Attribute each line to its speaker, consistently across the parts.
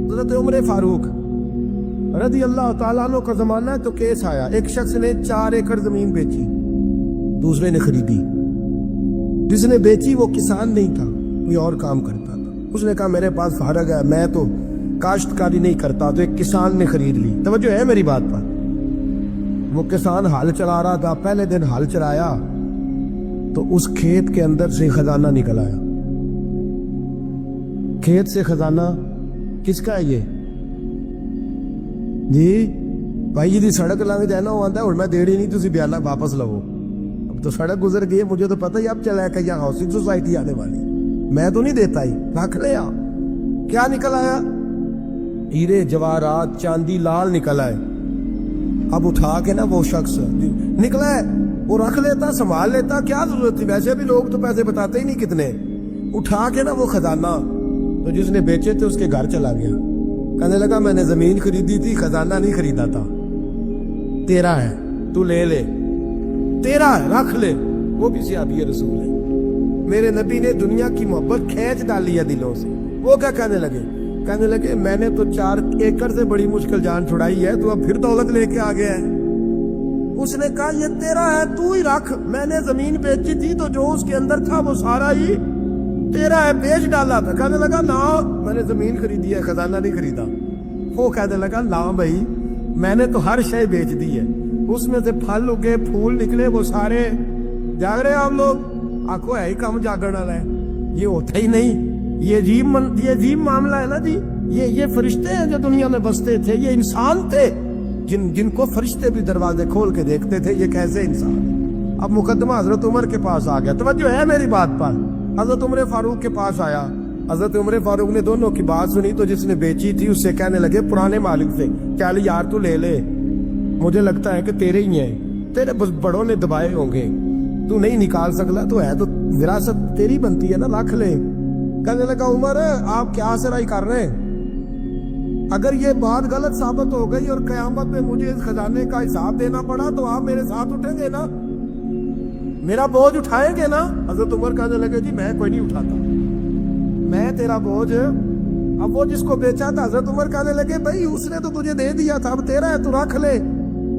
Speaker 1: حضرت عمر فاروق رضی اللہ تعالیٰ عنہ کا زمانہ ہے تو کیس آیا، ایک شخص نے 4 ایکڑ زمین بیچی، دوسرے نے خریدی۔ جس نے بیچی وہ کسان نہیں تھا، کوئی اور کام کرتا تھا۔ اس نے کہا میرے پاس فارغ ہے، میں تو کاشتکاری نہیں کرتا، تو ایک کسان نے خرید لی۔ توجہ ہے میری بات پر؟ وہ کسان ہل چلا رہا تھا، پہلے دن ہل چلایا تو اس کھیت کے اندر سے خزانہ نکل آیا۔ کھیت سے خزانہ کس کا ہے یہ جی؟ بھائی جی سڑک لنگ جائے نا وہ آتا ہے اور میں دیڑی نہیں تسی بیانہ واپس لو۔ اب تو سڑک گزر گئی، مجھے تو پتہ ہی اب چلا ہے کہ یہاں ہاؤسنگ سوسائٹی آنے والی، میں تو نہیں دیتا ہی، رکھ لیا۔ کیا نکل آیا؟ ہیرے جواہرات چاندی لال نکل آئے۔ اب اٹھا کے نا وہ شخص نکلا ہے وہ رکھ لیتا، سنبھال لیتا، کیا ضرورت تھی؟ ویسے بھی لوگ تو پیسے بتاتے ہی نہیں کتنے۔ اٹھا کے نا وہ خزانہ تو جس نے بیچے تھے اس کے گھر چلا گیا، کہنے لگا میں نے زمین خریدی تھی، خزانہ نہیں خریدا تھا، تیرا ہے، تو لے لے، تیرا ہے، رکھ لے۔ وہ بھی صحابی رسول ہے، میرے نبی نے دنیا کی محبت کھینچ ڈالی ہے دلوں سے۔ وہ کیا کہنے لگے میں نے تو 4 ایکڑ سے بڑی مشکل جان چھڑائی ہے، تو اب پھر دولت لے کے آ گیا ہے۔ اس نے کہا یہ تیرا ہے، تو ہی رکھ، میں نے زمین بیچی تھی تو جو اس کے اندر تھا وہ سارا ہی تیرا ہے، بیچ ڈالا تھا۔ کہنے لگا نا میں نے زمین خریدی ہے، خزانہ نہیں خریدا۔ وہ کہنے لگا نا بھائی میں نے تو ہر شے بیچ دی ہے، اس میں سے پھل اگے، پھول نکلے، وہ سارے جاگ رہے آپ لوگ، آنکھوں ہے ہی کم جاگن والا ہے، یہ ہوتا ہی نہیں۔ یہ عجیب معاملہ ہے نا جی۔ یہ فرشتے ہیں جو دنیا میں بستے تھے، یہ انسان تھے جن کو فرشتے بھی دروازے کھول کے دیکھتے تھے، یہ کیسے انسان ہے۔ اب مقدمہ حضرت عمر کے پاس آ گیا، توجہ ہے میری بات پر؟ حضرت عمر فاروق کے پاس آیا، حضرت عمر فاروق نے دونوں کی بات سنی تو جس نے بیچی تھی اس سے کہنے لگے پرانے مالک سے، چل یار تو لے لے، مجھے لگتا ہے کہ تیرے ہی ہیں، تیرے بڑوں نے دبائے ہوں گے، تو نہیں نکال سکتا، تو ہے تو وراثت تیری بنتی ہے نا، رکھ لے۔ کہنے لگا عمر آپ کیا سرائی کر رہے ہیں؟ اگر یہ بات غلط ثابت ہو گئی اور قیامت میں مجھے اس خزانے کا حساب دینا پڑا تو آپ میرے ساتھ اٹھیں گے نا، میرا بوجھ اٹھائیں گے نا؟ حضرت عمر کہنے لگے جی میں کوئی نہیں اٹھاتا، میں تیرا بوجھ۔ اب وہ جس کو بیچا تھا حضرت عمر کہنے لگے بھائی اس نے تو تجھے دے دیا تھا، اب تیرا ہے تو رکھ لے۔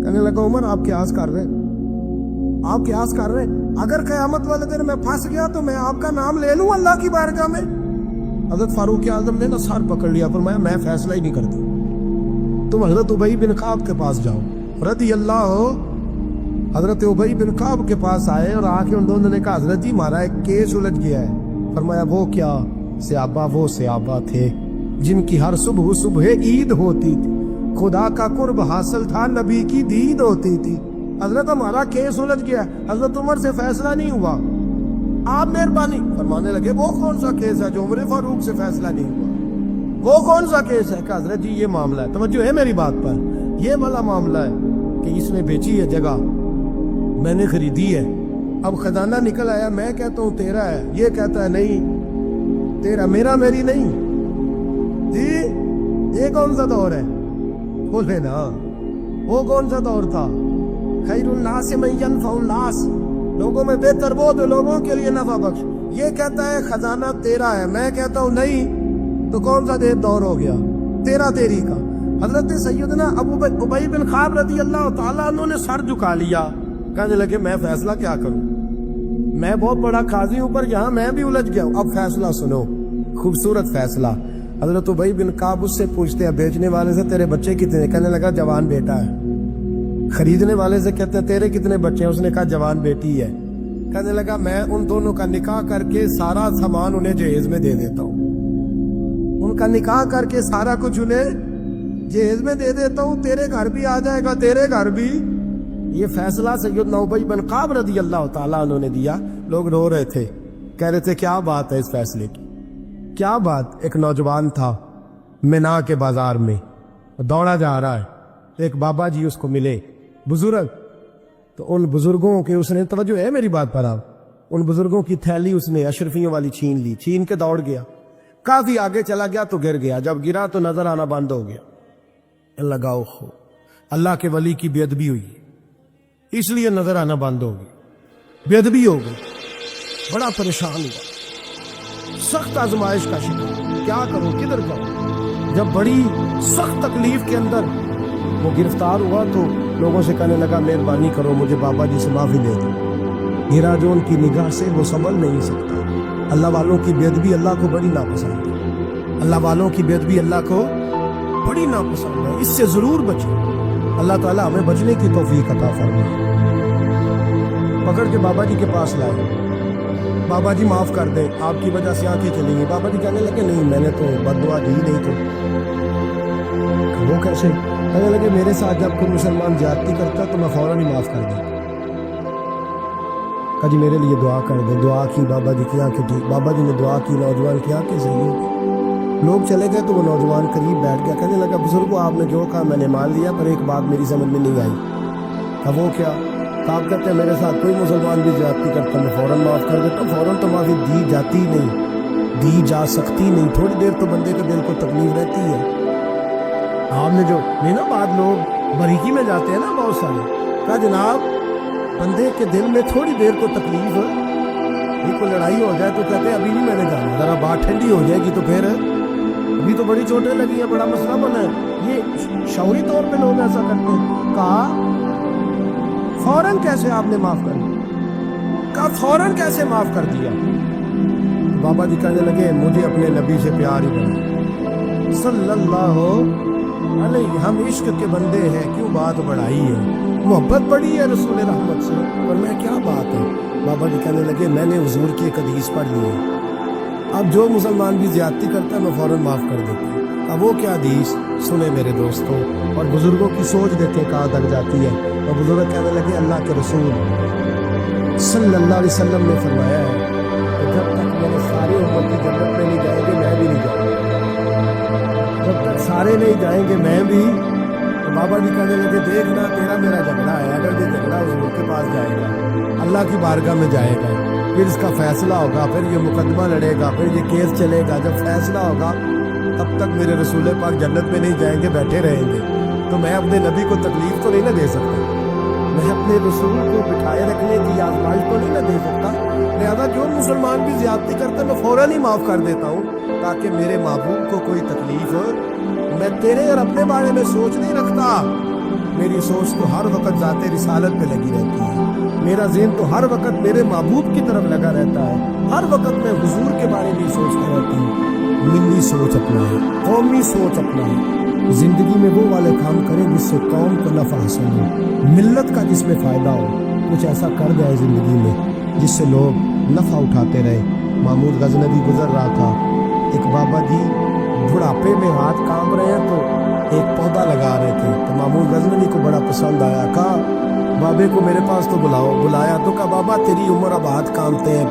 Speaker 1: کہنے لگا عمر آپ قیاس کر رہے ہیں، اگر قیامت والے دن میں پھنس گیا تو میں آپ کا نام لے لوں اللہ کی بارگاہ میں؟ حضرت فاروق اعظم نے نا سر پکڑ لیا، فرمایا میں فیصلہ ہی نہیں کرتا، تم حضرت ابی بن کعب کے پاس جاؤ رضی اللہ۔ حضرت ابی بن کعب کے پاس آئے اور آ کے ان دونوں نے کہا حضرت جی ہمارا ایک کیس الجھ گیا ہے۔ فرمایا وہ کیا؟ وہ صحابہ تھے جن کی ہر صبح عید ہوتی تھی، خدا کا قرب حاصل تھا، نبی کی دید ہوتی تھی۔ حضرت ہمارا کیس الجھ گیا، حضرت عمر سے فیصلہ نہیں ہوا، آپ مہربانی فرمانے لگے وہ کون سا کیس ہے جو عمر فاروق سے فیصلہ نہیں ہوا؟ وہ کون سا کیس ہے؟ کہ حضرت جی یہ معاملہ ہے، توجہ ہے میری بات پر، یہ والا معاملہ ہے کہ اس نے بیچی ہے جگہ، میں نے خریدی ہے، اب خزانہ نکل آیا، میں کہتا ہوں تیرا ہے، یہ کہتا ہے نہیں تیرا، میرا میری نہیں جی۔ یہ کون سا دور ہے؟ بولے نا وہ کون سا دور تھا؟ خیر الناس من ینفع الناس، لوگوں میں بہتر وہ جو لوگوں کے لیے نفع بخش۔ یہ کہتا ہے خزانہ تیرا ہے، میں کہتا ہوں نہیں، تو کون سا دور ہو گیا؟ تیرا تیری کا۔ حضرت سیدنا ابی بن کعب رضی اللہ تعالیٰ عنہ نے سر جھکا لیا، کہنے لگے میں فیصلہ کیا کروں، میں بہت بڑا قاضی ہوں پر یہاں میں بھی الجھ گیا ہوں، اب فیصلہ سنو، خوبصورت فیصلہ۔ حضرت ابی بن کعب اس سے پوچھتے ہیں بیچنے والے سے تیرے بچے کتنے؟ کہنے لگا جوان بیٹا ہے۔ خریدنے والے سے کہتے ہیں تیرے کتنے بچے ہیں؟ اس نے کہا جوان بیٹی ہے۔ کہنے لگا میں ان دونوں کا نکاح کر کے سارا سامان انہیں جہیز میں دے دیتا ہوں، ان کا نکاح کر کے سارا کچھ انہیں جہیز میں دے دیتا ہوں، تیرے گھر بھی آ جائے گا، تیرے گھر بھی۔ یہ فیصلہ سیدنا ابی بن کعب رضی اللہ تعالیٰ عنہ نے دیا۔ لوگ رو رہے تھے، کہہ رہے تھے کیا بات ہے اس فیصلے کی، کیا بات۔ ایک نوجوان تھا مینا کے بازار میں دوڑا جا رہا ہے، ایک بابا جی اس کو ملے، بزرگ، تو ان بزرگوں کے اس نے، توجہ ہے میری بات پر آپ، ان بزرگوں کی تھیلی اس نے اشرفیوں والی چھین لی، چھین کے دوڑ گیا، کافی آگے چلا گیا تو گر گیا، جب گرا تو نظر آنا بند ہو گیا، لگاؤ اللہ کے ولی کی بے ادبی ہوئی، اس لیے نظر آنا بند ہو گئی، بے ادبی ہو گئی، بڑا پریشان ہوا، سخت آزمائش کا شکار، کیا کروں کدھر جاؤں۔ جب بڑی سخت تکلیف کے اندر وہ گرفتار ہوا تو لوگوں سے کہنے لگا مہربانی کرو مجھے بابا جی سے معافی دے دو. گرا جو ان کی نگاہ سے وہ سنبھل نہیں سکتا. اللہ والوں کی بے ادبی اللہ کو بڑی ناپسند ہے. اللہ والوں کی بے ادبی اللہ کو بڑی ناپسند ہے. اس سے ضرور بچیں. اللہ تعالیٰ ہمیں بچنے کی توفیق عطا فرمائے. پکڑ کے بابا جی کے پاس لائے. بابا جی معاف کر دیں آپ کی وجہ سے آنکھیں چلی گئی. بابا جی کہنے لگے نہیں میں نے تو بد دعا دی نہیں. تو وہ کیسے؟ کہنے لگے میرے ساتھ جب کوئی مسلمان زیادتی کرتا تو میں فوراً ہی معاف کر دیتا. کہا جی میرے لیے دعا کر دیں. دعا کی بابا جی کی آنکھیں ٹھیک. بابا جی نے دعا کی نوجوان کی آنکھیں صحیح ہو گئی. لوگ چلے گئے تو وہ نوجوان قریب بیٹھ گیا. کہنے لگا بزرگوں آپ نے جو کہا میں نے مان لیا پر ایک بات میری سمجھ میں نہیں آئی. کہا وہ کیا؟ آپ کہتے ہیں میرے ساتھ کوئی مسلمان بھی زیادتی کرتا میں فوراً معاف کر دیتا ہوں. فوراً تو معافی دی جاتی نہیں, دی جا سکتی نہیں. تھوڑی دیر تو بندے کے دل کو تکلیف رہتی ہے. آپ نے جو نہیں نا بعد لوگ باریکی میں جاتے ہیں نا بہت سارے. کہا جناب بندے کے دل میں تھوڑی دیر کو تکلیف کوئی لڑائی ہو جائے تو کہتے ہیں ابھی نہیں میں نے جانا, ذرا بات ٹھنڈی ہو جائے گی تو پھر ابھی تو بڑی چوٹیں لگی ہیں بڑا مسئلہ بنا ہے. یہ شعوری طور پہ لوگ ایسا کرتے ہیں. کہا فوراً کیسے آپ نے معاف کر دیا؟ کہا فوراً کیسے معاف کر دیا؟ بابا جی کہنے لگے مجھے اپنے نبی سے پیار ہی بنا صلی اللہ علیہ. ہم عشق کے بندے ہیں کیوں بات بڑھائی ہے, محبت بڑی ہے رسول رحمت سے پر میں کیا بات ہے. بابا جی کہنے لگے میں نے حضور کی ایک حدیث پڑھ لی ہے. اب جو مسلمان بھی زیادتی کرتا ہے میں فوراً معاف کر دیتا ہوں. اب وہ کیا حدیث سنے میرے دوستوں. اور بزرگوں کی سوچ دیتے کہاں تک جاتی ہے. اور بزرگ کہنے لگے اللہ کے رسول صلی اللہ علیہ وسلم نے فرمایا ہے کہ جب تک میرے سارے امتی جنت میں نہیں جائیں گے میں بھی نہیں جاؤں گا. جب تک سارے نہیں جائیں گے میں بھی. تو بابا جی کہنے لگے دیکھنا تیرا میرا جھگڑا ہے. اگر یہ جھگڑا حضور کے پاس جائے گا اللہ کی بارگاہ میں جائے گا پھر اس کا فیصلہ ہوگا, پھر یہ مقدمہ لڑے گا, پھر یہ کیس چلے گا. جب فیصلہ ہوگا تب تک میرے رسول پاک جنت میں نہیں جائیں گے بیٹھے رہیں گے. تو میں اپنے نبی کو تکلیف تو نہیں نہ دے سکتا, میں اپنے رسول کو بٹھائے رکھنے کی آزمائش تو نہیں نہ دے سکتا. لہذا جو مسلمان بھی زیادتی کرتے میں فوراً ہی معاف کر دیتا ہوں تاکہ میرے محبوب کو کوئی تکلیف ہو. میں تیرے اور اپنے بارے میں سوچ نہیں رکھتا. میری سوچ تو ہر وقت ذات رسالت پہ لگی رہتی ہے. میرا ذہن تو ہر وقت میرے محبوب کی طرف لگا رہتا ہے. ہر وقت میں حضور کے بارے میں سوچتا رہتا ہوں. ملی سوچ اپنا ہے, قومی سوچ اپنا ہے. زندگی میں وہ والے کام کریں جس سے قوم کو نفع حاصل ہو, ملت کا جس میں فائدہ ہو. کچھ ایسا کر جائے زندگی میں جس سے لوگ نفع اٹھاتے رہے. محمود غزنوی گزر رہا تھا. ایک بابا جی بڑھاپے میں ہاتھ کام رہے ہیں تو ایک پودا لگا رہے تھے. تو محمود غزنوی کو بڑا پسند آیا. کہا بابے کو میرے پاس تو بلاؤ. بلایا تو کہا بابا تیری عمر اب ہاتھ کامتے ہیں,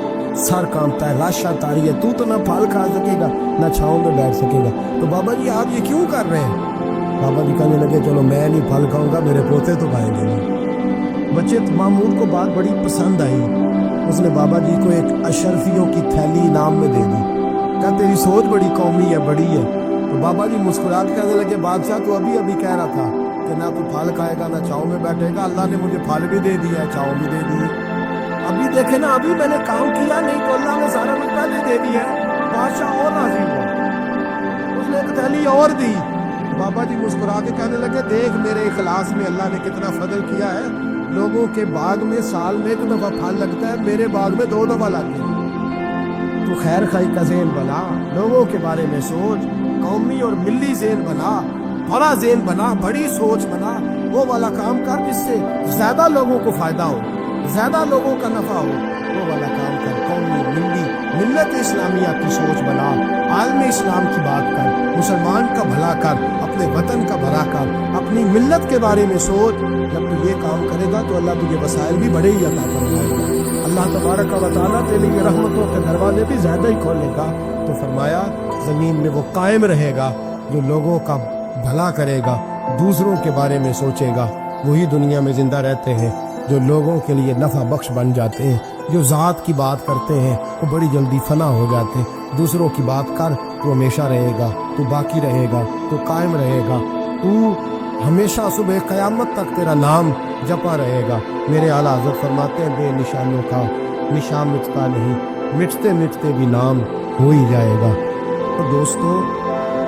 Speaker 1: سر کامتا ہے, راشا تاری ہے, تو نہ پھل کھا سکے گا نہ چھاؤں میں بیٹھ سکے گا. تو بابا جی آپ یہ کیوں کر رہے ہیں؟ بابا جی کہنے لگے چلو میں نہیں پھل کھاؤں گا میرے پوتے تو کھائیں گے. بچے محمود کو بات بڑی پسند آئی. اس نے بابا جی کو ایک اشرفیوں کی تھیلی انعام میں دے دی. کہا تیری سوچ بڑی قومی ہے, بڑی ہے. تو بابا جی مسکرا کے کہنے لگے بادشاہ تو ابھی کہہ رہا تھا کہ نہ تو پھل کھائے گا نہ چھاؤں میں بیٹھے گا. اللہ نے مجھے پھل بھی دے دیا ہے, چھاؤں بھی دے دی ہے. ابھی دیکھے نا ابھی میں نے کام کیا نہیں تو اللہ نے سارا مجھ پہلے دے دیا ہے. بادشاہ اور راضی ہوا, اس نے ایک تھیلی اور دی. بابا جی مسکرا کے کہنے لگے دیکھ میرے اخلاص میں اللہ نے کتنا فضل کیا ہے. لوگوں کے باغ میں سال میں ایک دفعہ پھل لگتا ہے, میرے باغ میں 2 دفعہ لگتے ہیں. تو خیر خائی کا ذہن بنا, لوگوں کے بارے میں سوچ, قومی اور ملی ذہن بنا, بڑا ذہن بنا, بڑی سوچ بنا. وہ والا کام کر جس سے زیادہ لوگوں کو فائدہ ہو, زیادہ لوگوں کا نفع ہو. وہ والا کام کر. قومی ملی ملت اسلامیہ کی سوچ بنا, عالم اسلام کی بات کر, مسلمان کا بھلا کر, اپنے وطن کا بھلا کر, اپنی ملت کے بارے میں سوچ. جب تو یہ کام کرے گا تو اللہ تجھے وسائل بھی بڑے ہی عطا فرمائے گا. اللہ تبارک و تعالیٰ تیرے لیے رحمتوں کے دروازے بھی زیادہ ہی کھولے گا. تو فرمایا زمین میں وہ قائم رہے گا جو لوگوں کا بھلا کرے گا, دوسروں کے بارے میں سوچے گا. وہی دنیا میں زندہ رہتے ہیں جو لوگوں کے لیے نفع بخش بن جاتے ہیں. جو ذات کی بات کرتے ہیں وہ بڑی جلدی فنا ہو جاتے ہیں. دوسروں کی بات کر تو ہمیشہ رہے گا, تو باقی رہے گا, تو قائم رہے گا, تو ہمیشہ صبح قیامت تک تیرا نام جپا رہے گا. میرے اعلیٰ حضرت فرماتے ہیں بے نشانوں کا نشان مٹتا نہیں, مٹتے مٹتے بھی نام ہو ہی جائے گا. تو دوستو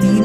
Speaker 1: 3